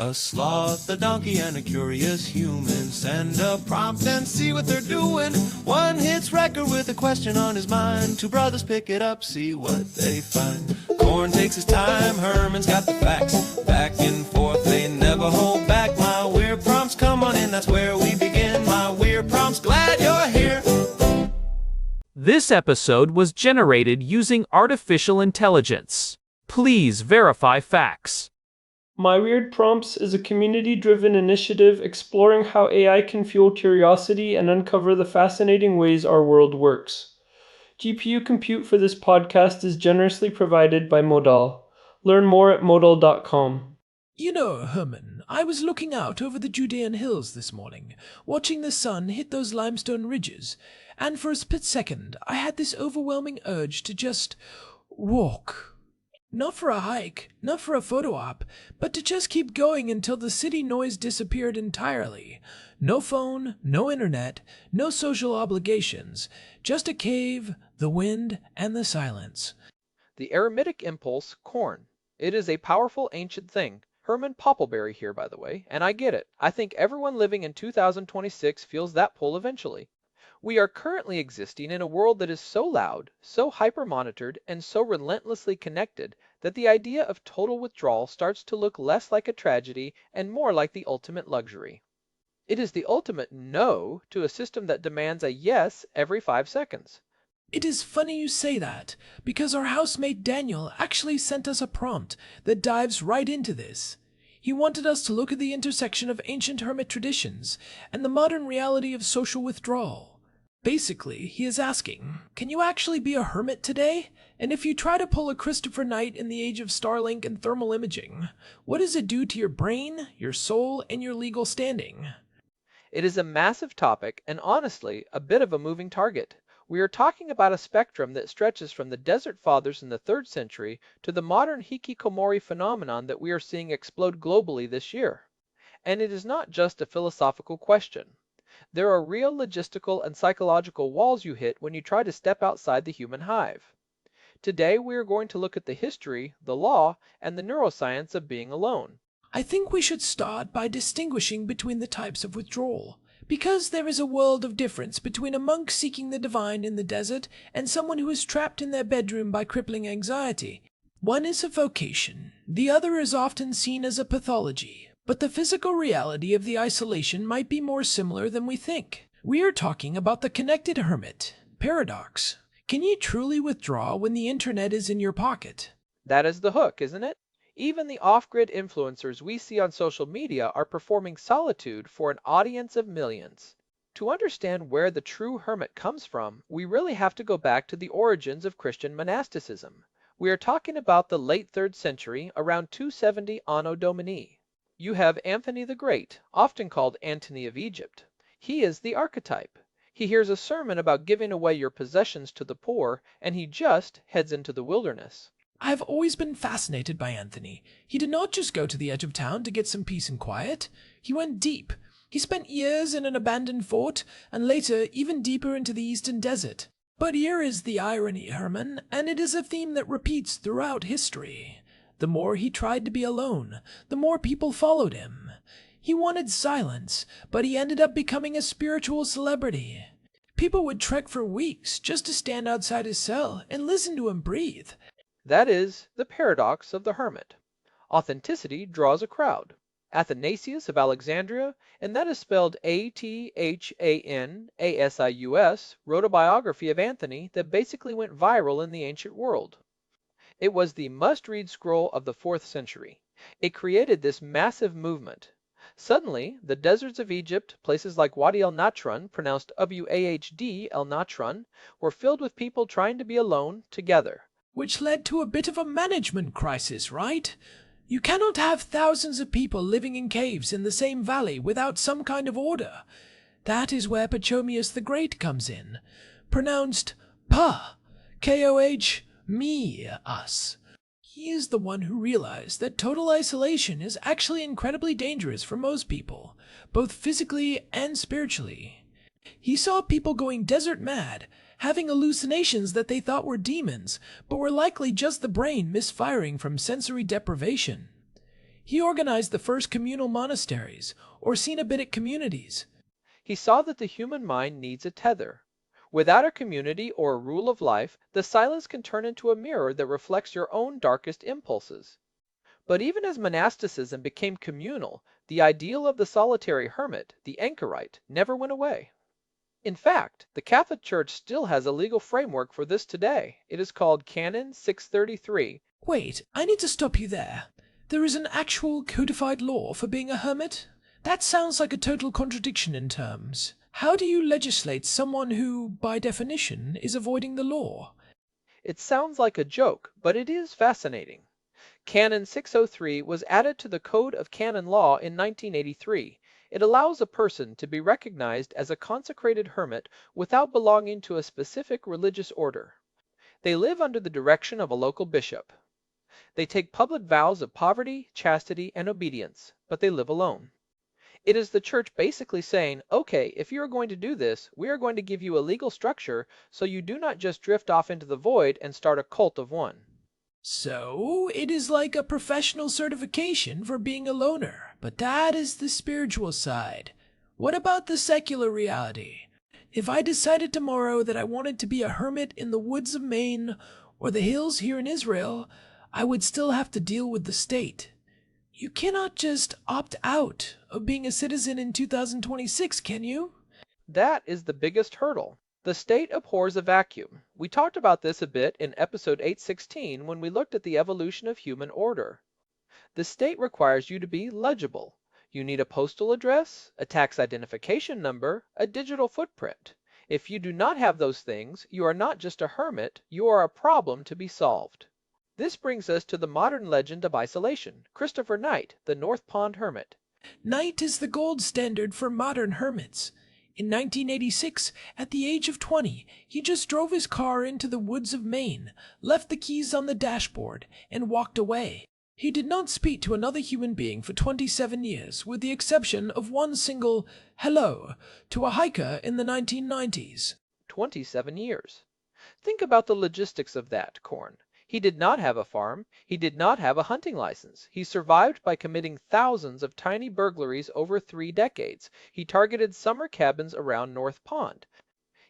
A sloth, a donkey, and a curious human. Send a prompt and see what they're doing. One hits record with a question on his mind. Two brothers pick it up, see what they find. Corn takes his time, Herman's got the facts. Back and forth, they never hold back. My weird prompts, come on in, that's where we begin. My weird prompts, glad you're here. This episode was generated using artificial intelligence. Please verify facts. My Weird Prompts is a community-driven initiative exploring how AI can fuel curiosity and uncover the fascinating ways our world works. GPU compute for this podcast is generously provided by Modal. Learn more at modal.com. You know, Herman, I was looking out over the Judean hills this morning, watching the sun hit those limestone ridges, and for a split second I had this overwhelming urge to just walk. Not for a hike, not for a photo op, but to just keep going until the city noise disappeared entirely. No phone, no internet, no social obligations, just a cave, the wind, and the silence. The eremitic impulse, corn. It is a powerful ancient thing. Herman Poppleberry here, by the way, and I get it. I think everyone living in 2026 feels that pull eventually. We are currently existing in a world that is so loud, so hyper-monitored, and so relentlessly connected that the idea of total withdrawal starts to look less like a tragedy and more like the ultimate luxury. It is the ultimate no to a system that demands a yes every 5 seconds. It is funny you say that, because our housemate Daniel actually sent us a prompt that dives right into this. He wanted us to look at the intersection of ancient hermit traditions and the modern reality of social withdrawal. Basically, he is asking, can you actually be a hermit today? And if you try to pull a Christopher Knight in the age of Starlink and thermal imaging, what does it do to your brain, your soul, and your legal standing? It is a massive topic and honestly, a bit of a moving target. We are talking about a spectrum that stretches from the Desert Fathers in the 3rd century to the modern hikikomori phenomenon that we are seeing explode globally this year. And it is not just a philosophical question. There are real logistical and psychological walls you hit when you try to step outside the human hive. Today we are going to look at the history, the law, and the neuroscience of being alone. I think we should start by distinguishing between the types of withdrawal, because there is a world of difference between a monk seeking the divine in the desert and someone who is trapped in their bedroom by crippling anxiety. One is a vocation, the other is often seen as a pathology. But the physical reality of the isolation might be more similar than we think. We are talking about the connected hermit. Paradox. Can you truly withdraw when the internet is in your pocket? That is the hook, isn't it? Even the off-grid influencers we see on social media are performing Solitude for an audience of millions. To understand where the true hermit comes from, we really have to go back to the origins of Christian monasticism. We are talking about the late 3rd century, around 270 Anno Domini. You have Anthony the Great, often called Antony of Egypt. He is the archetype. He hears a sermon about giving away your possessions to the poor, and he just heads into the wilderness. I've always been fascinated by Anthony. He did not just go to the edge of town to get some peace and quiet. He went deep. He spent years in an abandoned fort, and later even deeper into the eastern desert. But here is the irony, Herman, and it is a theme that repeats throughout history. The more he tried to be alone, the more people followed him. He wanted silence, but he ended up becoming a spiritual celebrity. People would trek for weeks just to stand outside his cell and listen to him breathe. That is the paradox of the hermit. Authenticity draws a crowd. Athanasius of Alexandria, and that is spelled Athanasius, wrote a biography of Anthony that basically went viral in the ancient world. It was the must-read scroll of the 4th century. It created this massive movement. Suddenly, the deserts of Egypt, places like Wadi el-Natron, pronounced W-A-H-D, el-Natron, were filled with people trying to be alone together. Which led to a bit of a management crisis, right? You cannot have thousands of people living in caves in the same valley without some kind of order. That is where Pachomius the Great comes in, pronounced Pa, K-O-H, me, us. He is the one who realized that total isolation is actually incredibly dangerous for most people, both physically and spiritually. He saw people going desert mad, having hallucinations that they thought were demons, but were likely just the brain misfiring from sensory deprivation. He organized the first communal monasteries, or cenobitic communities. He saw that the human mind needs a tether. Without a community or a rule of life, the silence can turn into a mirror that reflects your own darkest impulses. But even as monasticism became communal, the ideal of the solitary hermit, the anchorite, never went away. In fact, the Catholic Church still has a legal framework for this today. It is called Canon 633. Wait, I need to stop you there. There is an actual codified law for being a hermit? That sounds like a total contradiction in terms. How do you legislate someone who, by definition, is avoiding the law? It sounds like a joke, but it is fascinating. Canon 603 was added to the Code of Canon Law in 1983. It allows a person to be recognized as a consecrated hermit without belonging to a specific religious order. They live under the direction of a local bishop. They take public vows of poverty, chastity, and obedience, but they live alone. It is the church basically saying, okay, if you are going to do this, we are going to give you a legal structure so you do not just drift off into the void and start a cult of one. So, it is like a professional certification for being a loner, but that is the spiritual side. What about the secular reality? If I decided tomorrow that I wanted to be a hermit in the woods of Maine or the hills here in Israel, I would still have to deal with the state. You cannot just opt out of being a citizen in 2026, can you? That is the biggest hurdle. The state abhors a vacuum. We talked about this a bit in episode 816 when we looked at the evolution of human order. The state requires you to be legible. You need a postal address, a tax identification number, a digital footprint. If you do not have those things, you are not just a hermit, you are a problem to be solved. This brings us to the modern legend of isolation, Christopher Knight, the North Pond Hermit. Knight is the gold standard for modern hermits. In 1986, at the age of 20, he just drove his car into the woods of Maine, left the keys on the dashboard, and walked away. He did not speak to another human being for 27 years, with the exception of one single hello to a hiker in the 1990s. 27 years. Think about the logistics of that, Korn. He did not have a farm. He did not have a hunting license. He survived by committing thousands of tiny burglaries over 3 decades. He targeted summer cabins around North Pond.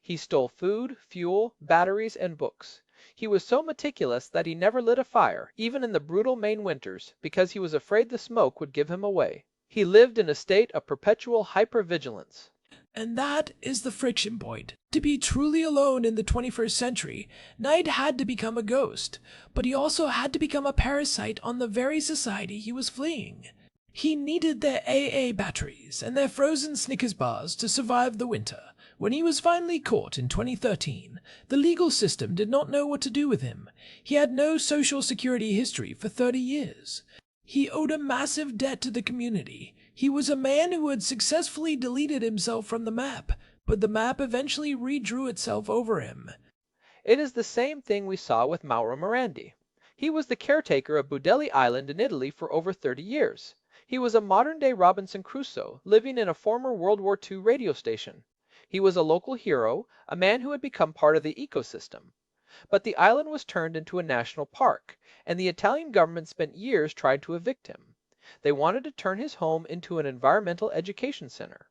He stole food, fuel, batteries, and books. He was so meticulous that he never lit a fire, even in the brutal Maine winters, because he was afraid the smoke would give him away. He lived in a state of perpetual hypervigilance. And that is the friction point. To be truly alone in the 21st century, Knight had to become a ghost, but he also had to become a parasite on the very society he was fleeing. He needed their AA batteries and their frozen Snickers bars to survive the winter. When he was finally caught in 2013, the legal system did not know what to do with him. He had no social security history for 30 years. He owed a massive debt to the community. He was a man who had successfully deleted himself from the map, but the map eventually redrew itself over him. It is the same thing we saw with Mauro Morandi. He was the caretaker of Budelli Island in Italy for over 30 years. He was a modern-day Robinson Crusoe, living in a former World War II radio station. He was a local hero, a man who had become part of the ecosystem. But the island was turned into a national park, and the Italian government spent years trying to evict him. They wanted to turn his home into an environmental education center.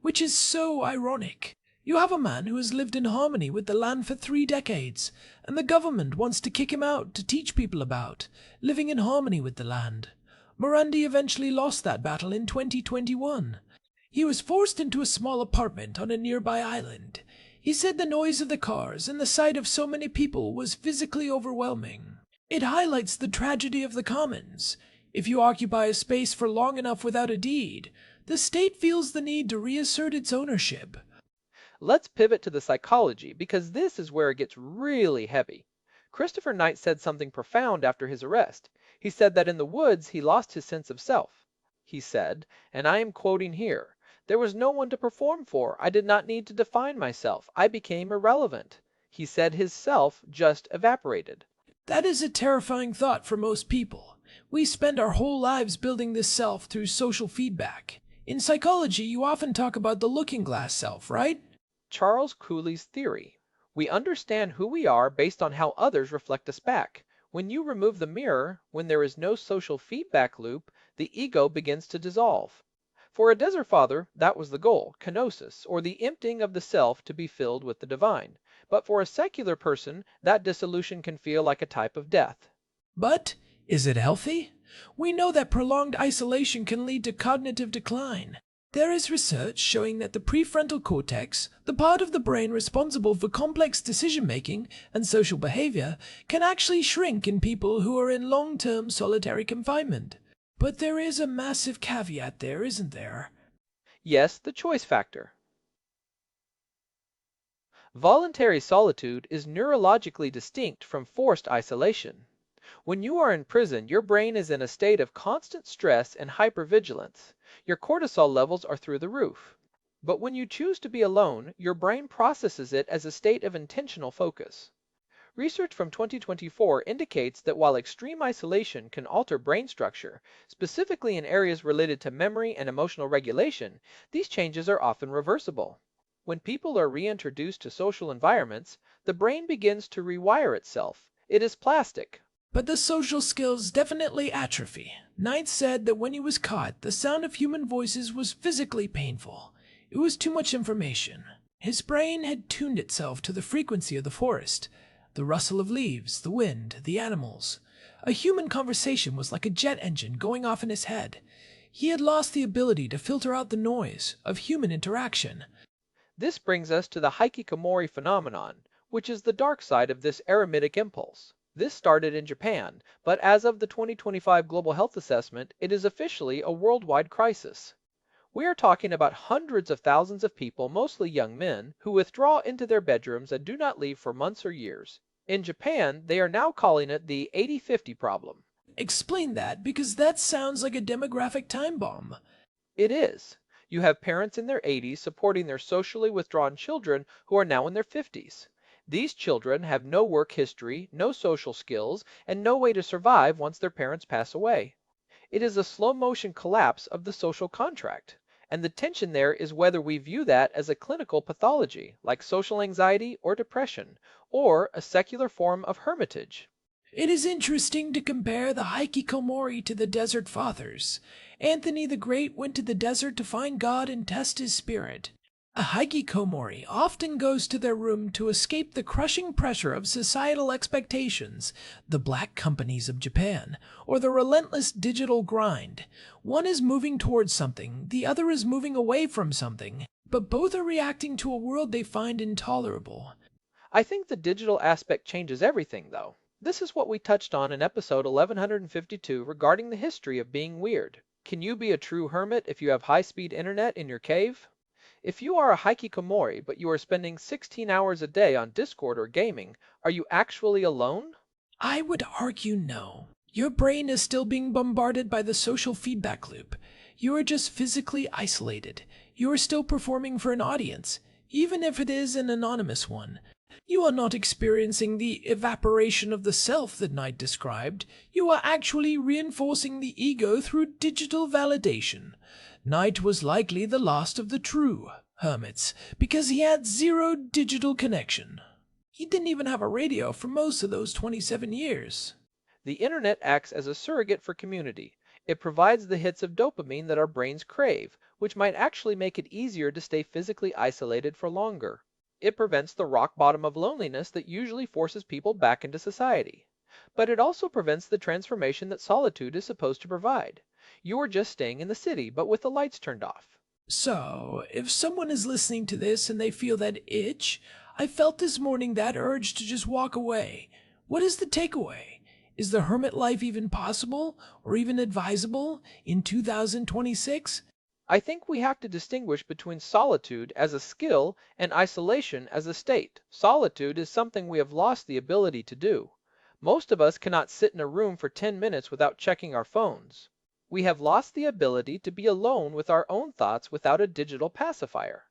Which is so ironic. You have a man who has lived in harmony with the land for 3 decades, and the government wants to kick him out to teach people about living in harmony with the land. Morandi eventually lost that battle in 2021. He was forced into a small apartment on a nearby island. He said the noise of the cars and the sight of so many people was physically overwhelming. It highlights the tragedy of the commons. If you occupy a space for long enough without a deed, the state feels the need to reassert its ownership. Let's pivot to the psychology, because this is where it gets really heavy. Christopher Knight said something profound after his arrest. He said that in the woods he lost his sense of self. He said, and I am quoting here, "There was no one to perform for. I did not need to define myself. I became irrelevant." He said his self just evaporated. That is a terrifying thought for most people. We spend our whole lives building this self through social feedback. In psychology, you often talk about the looking glass self, right? Charles Cooley's theory. We understand who we are based on how others reflect us back. When you remove the mirror, when there is no social feedback loop, The ego begins to dissolve. For a desert father, that was the goal, kenosis, or the emptying of the self to be filled with the divine. But for a secular person, that dissolution can feel like a type of death. But is it healthy? We know that prolonged isolation can lead to cognitive decline. There is research showing that the prefrontal cortex, the part of the brain responsible for complex decision-making and social behavior, can actually shrink in people who are in long-term solitary confinement. But there is a massive caveat there, isn't there? Yes, the choice factor. Voluntary solitude is neurologically distinct from forced isolation. When you are in prison, your brain is in a state of constant stress and hypervigilance. Your cortisol levels are through the roof. But when you choose to be alone, your brain processes it as a state of intentional focus. Research from 2024 indicates that while extreme isolation can alter brain structure, specifically in areas related to memory and emotional regulation, these changes are often reversible. When people are reintroduced to social environments, the brain begins to rewire itself. It is plastic. But the social skills definitely atrophy. Knight said that when he was caught, the sound of human voices was physically painful. It was too much information. His brain had tuned itself to the frequency of the forest, the rustle of leaves, the wind, the animals. A human conversation was like a jet engine going off in his head. He had lost the ability to filter out the noise of human interaction. This brings us to the hikikomori phenomenon, which is the dark side of this eremitic impulse. This started in Japan, but as of the 2025 Global Health Assessment, it is officially a worldwide crisis. We are talking about hundreds of thousands of people, mostly young men, who withdraw into their bedrooms and do not leave for months or years. In Japan, they are now calling it the 80-50 problem. Explain that, because that sounds like a demographic time bomb. It is. You have parents in their 80s supporting their socially withdrawn children who are now in their 50s. These children have no work history, no social skills, and no way to survive once their parents pass away. It is a slow-motion collapse of the social contract, and the tension there is whether we view that as a clinical pathology, like social anxiety or depression, or a secular form of hermitage. It is interesting to compare the hikikomori to the desert fathers. Anthony the Great went to the desert to find God and test his spirit. A hikikomori often goes to their room to escape the crushing pressure of societal expectations, the black companies of Japan, or the relentless digital grind. One is moving towards something, the other is moving away from something, but both are reacting to a world they find intolerable. I think the digital aspect changes everything, though. This is what we touched on in episode 1152 regarding the history of being weird. Can you be a true hermit if you have high-speed internet in your cave? If you are a hikikomori but you are spending 16 hours a day on Discord or gaming, are you actually alone? I would argue no. Your brain is still being bombarded by the social feedback loop. You are just physically isolated. You are still performing for an audience, even if it is an anonymous one. You are not experiencing the evaporation of the self that Knight described. You are actually reinforcing the ego through digital validation. Knight was likely the last of the true hermits because he had zero digital connection. He didn't even have a radio for most of those 27 years. The internet acts as a surrogate for community. It provides the hits of dopamine that our brains crave, which might actually make it easier to stay physically isolated for longer. It prevents the rock bottom of loneliness that usually forces people back into society. But it also prevents the transformation that solitude is supposed to provide. You are just staying in the city, but with the lights turned off. So, if someone is listening to this and they feel that itch, I felt this morning that urge to just walk away. What is the takeaway? Is the hermit life even possible, or even advisable, in 2026? I think we have to distinguish between solitude as a skill and isolation as a state. Solitude is something we have lost the ability to do. Most of us cannot sit in a room for 10 minutes without checking our phones. We have lost the ability to be alone with our own thoughts without a digital pacifier.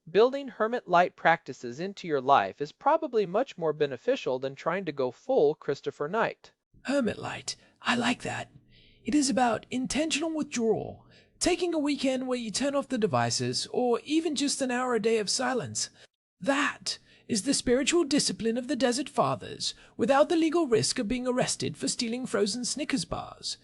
Building hermit-light practices into your life is probably much more beneficial than trying to go full Christopher Knight. Hermit light. I like that. It is about intentional withdrawal. Taking a weekend where you turn off the devices, or even just an hour a day of silence. That is the spiritual discipline of the Desert Fathers, without the legal risk of being arrested for stealing frozen Snickers bars.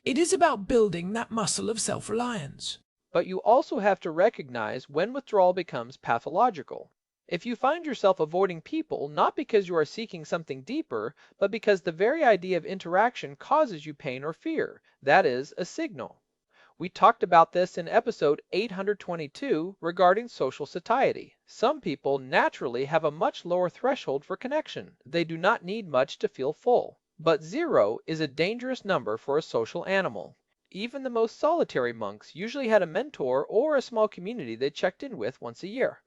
It is about building that muscle of self-reliance. But you also have to recognize when withdrawal becomes pathological. If you find yourself avoiding people not because you are seeking something deeper, but because the very idea of interaction causes you pain or fear, that is a signal. We talked about this in episode 822 regarding social satiety. Some people naturally have a much lower threshold for connection. They do not need much to feel full. But 0 is a dangerous number for a social animal. Even the most solitary monks usually had a mentor or a small community they checked in with once a year.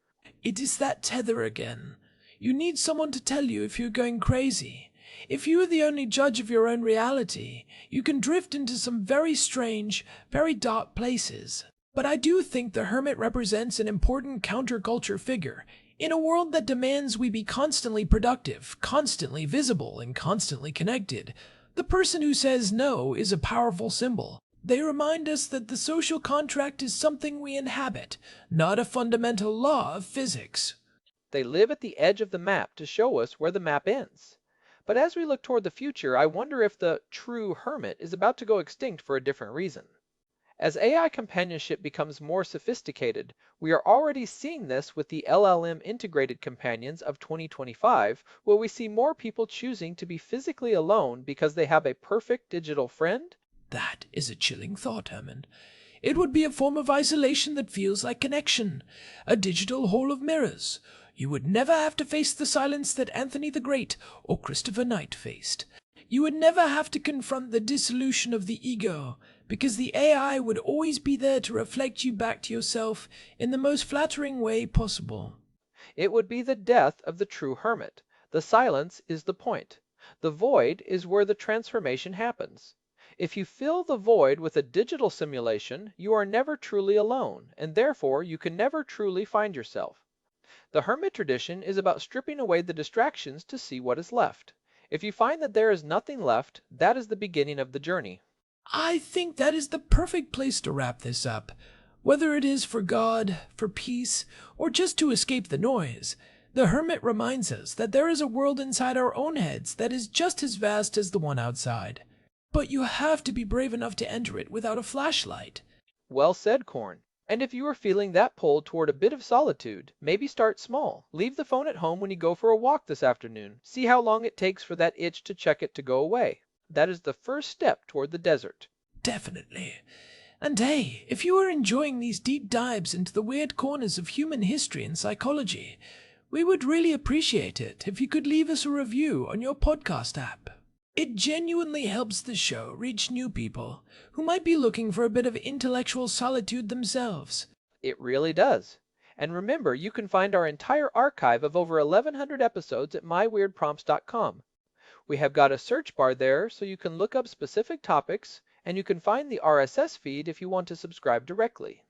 It is that tether again. You need someone to tell you if you're going crazy. If you are the only judge of your own reality, you can drift into some very strange, very dark places. But I do think the hermit represents an important counterculture figure. In a world that demands we be constantly productive, constantly visible, and constantly connected, the person who says no is a powerful symbol. They remind us that the social contract is something we inhabit, not a fundamental law of physics. They live at the edge of the map to show us where the map ends. But as we look toward the future, I wonder if the true hermit is about to go extinct for a different reason. As AI companionship becomes more sophisticated, we are already seeing this with the LLM integrated companions of 2025, where we see more people choosing to be physically alone because they have a perfect digital friend. That is a chilling thought, Herman. It would be a form of isolation that feels like connection, a digital hall of mirrors. You would never have to face the silence that Anthony the Great or Christopher Knight faced. You would never have to confront the dissolution of the ego, because the AI would always be there to reflect you back to yourself in the most flattering way possible. It would be the death of the true hermit. The silence is the point. The void is where the transformation happens. If you fill the void with a digital simulation, you are never truly alone, and therefore you can never truly find yourself. The hermit tradition is about stripping away the distractions to see what is left. If you find that there is nothing left, that is the beginning of the journey. I think that is the perfect place to wrap this up. Whether it is for God, for peace, or just to escape the noise, the hermit reminds us that there is a world inside our own heads that is just as vast as the one outside. But you have to be brave enough to enter it without a flashlight. Well said, Korn. And if you are feeling that pull toward a bit of solitude, maybe start small. Leave the phone at home when you go for a walk this afternoon. See how long it takes for that itch to check it to go away. That is the first step toward the desert. Definitely. And hey, if you are enjoying these deep dives into the weird corners of human history and psychology, we would really appreciate it if you could leave us a review on your podcast app. It genuinely helps the show reach new people who might be looking for a bit of intellectual solitude themselves. It really does. And remember, you can find our entire archive of over 1,100 episodes at myweirdprompts.com. We have got a search bar there so you can look up specific topics, and you can find the RSS feed if you want to subscribe directly.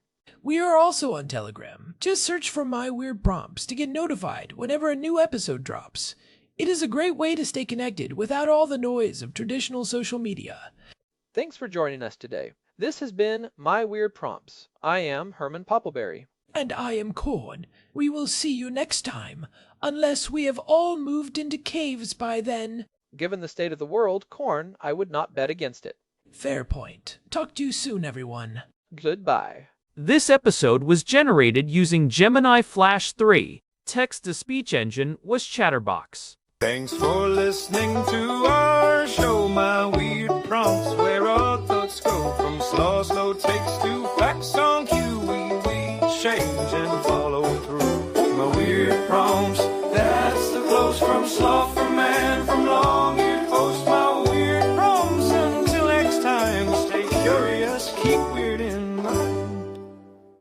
We are also on Telegram. Just search for My Weird Prompts to get notified whenever a new episode drops. It is a great way to stay connected without all the noise of traditional social media. Thanks for joining us today. This has been My Weird Prompts. I am Herman Poppleberry. And I am Korn. We will see you next time, unless we have all moved into caves by then. Given the state of the world, Korn, I would not bet against it. Fair point. Talk to you soon, everyone. Goodbye. This episode was generated using Gemini Flash 3. Text-to-speech engine was Chatterbox. Thanks for listening to our show, My Weird Prompts, where our thoughts go from slow takes to facts on cue. We change and